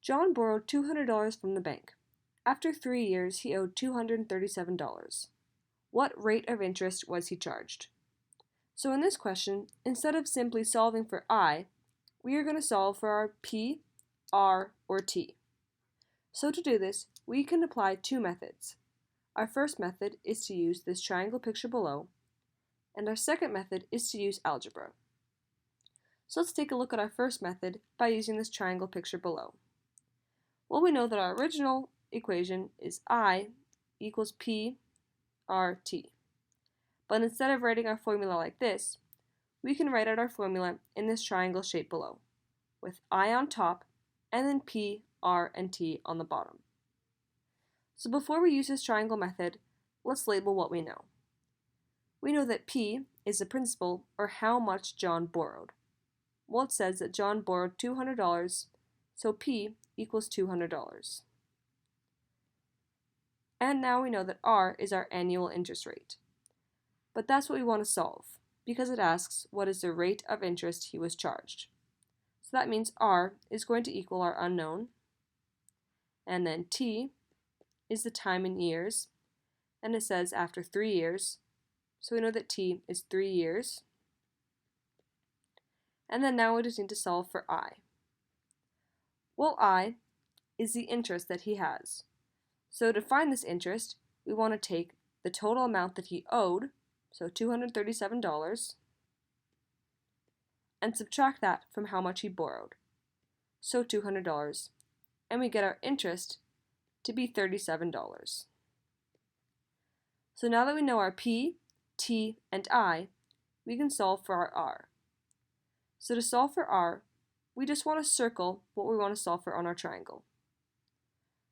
John borrowed $200 from the bank. After 3 years, he owed $237. What rate of interest was he charged? So in this question, instead of simply solving for I, we are going to solve for our P, R, or T. So to do this, we can apply two methods. Our first method is to use this triangle picture below, and our second method is to use algebra. So let's take a look at our first method by using this triangle picture below. Well, we know that our original equation is I equals P, R, T. But instead of writing our formula like this, we can write out our formula in this triangle shape below, with I on top and then P, R, and T on the bottom. So before we use this triangle method, let's label what we know. We know that P is the principal, or how much John borrowed. Well, it says that John borrowed $200, so P equals $200. And now we know that R is our annual interest rate. But that's what we want to solve, because it asks what is the rate of interest he was charged. So that means R is going to equal our unknown, and then T is the time in years, and it says after 3 years, so we know that T is 3 years. And then now we just need to solve for I. Well, I is the interest that he has. So to find this interest, we want to take the total amount that he owed, so $237, and subtract that from how much he borrowed, so $200, and we get our interest to be $37. So now that we know our P, T, and I, we can solve for our R. So to solve for R, we just want to circle what we want to solve for on our triangle.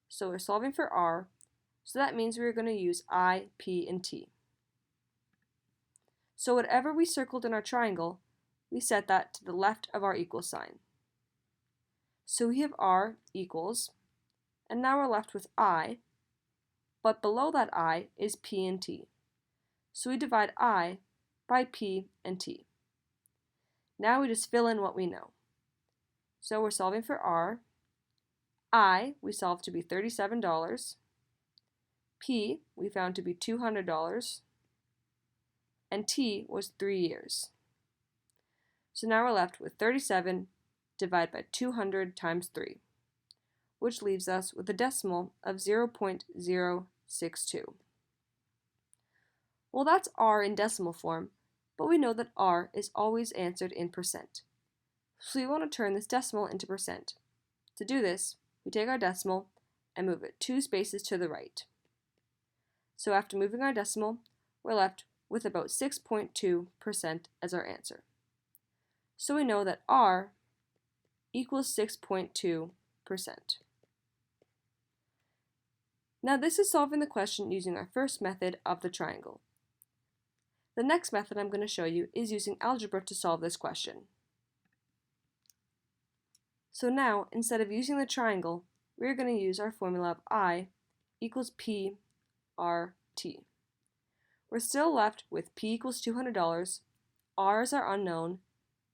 So we're solving for R, so that means we're going to use I, P, and T. So whatever we circled in our triangle, we set that to the left of our equal sign. So we have R equals, and now we're left with I, but below that I is P and T. So we divide I by P and T. Now we just fill in what we know. So we're solving for R. I, we solved to be $37. P, we found to be $200. And T was 3 years. So now we're left with 37 divided by 200 times 3, which leaves us with a decimal of 0.062. Well, that's R in decimal form, but we know that R is always answered in percent. So we want to turn this decimal into percent. To do this, we take our decimal and move it 2 spaces to the right. So after moving our decimal, we're left with about 6.2% as our answer. So we know that R equals 6.2%. Now this is solving the question using our first method of the triangle. The next method I'm going to show you is using algebra to solve this question. So now, instead of using the triangle, we're going to use our formula of I equals P, R, T. We're still left with P equals $200, R is our unknown,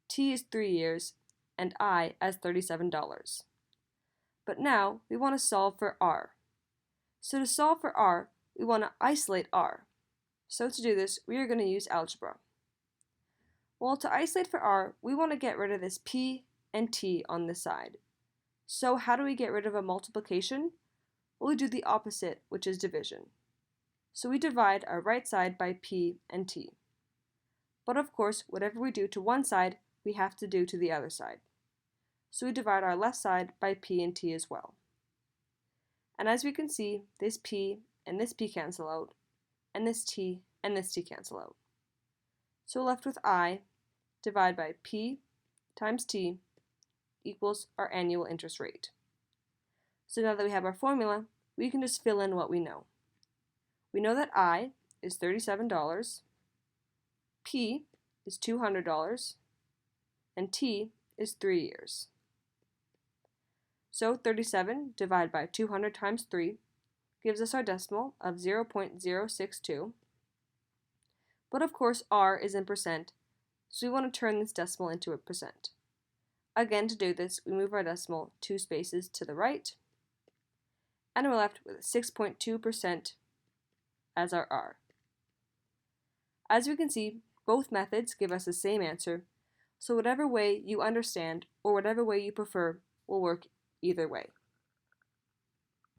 T is 3 years, and I as $37. But now we want to solve for R. So to solve for R, we want to isolate R. So to do this, we are going to use algebra. Well, to isolate for R, we want to get rid of this P and T on this side. So how do we get rid of a multiplication? Well, we do the opposite, which is division. So we divide our right side by P and T. But of course, whatever we do to one side, we have to do to the other side. So we divide our left side by P and T as well. And as we can see, this P and this P cancel out, and this T and this T cancel out. So we're left with I divided by P times T equals our annual interest rate. So now that we have our formula, we can just fill in what we know. We know that I is $37, P is $200, and T is 3 years. So 37 divided by 200 times 3 gives us our decimal of 0.062. But of course R is in percent, so we want to turn this decimal into a percent. Again, to do this, we move our decimal 2 spaces to the right, and we're left with 6.2% as our R. As we can see, both methods give us the same answer, so whatever way you understand or whatever way you prefer will work either way.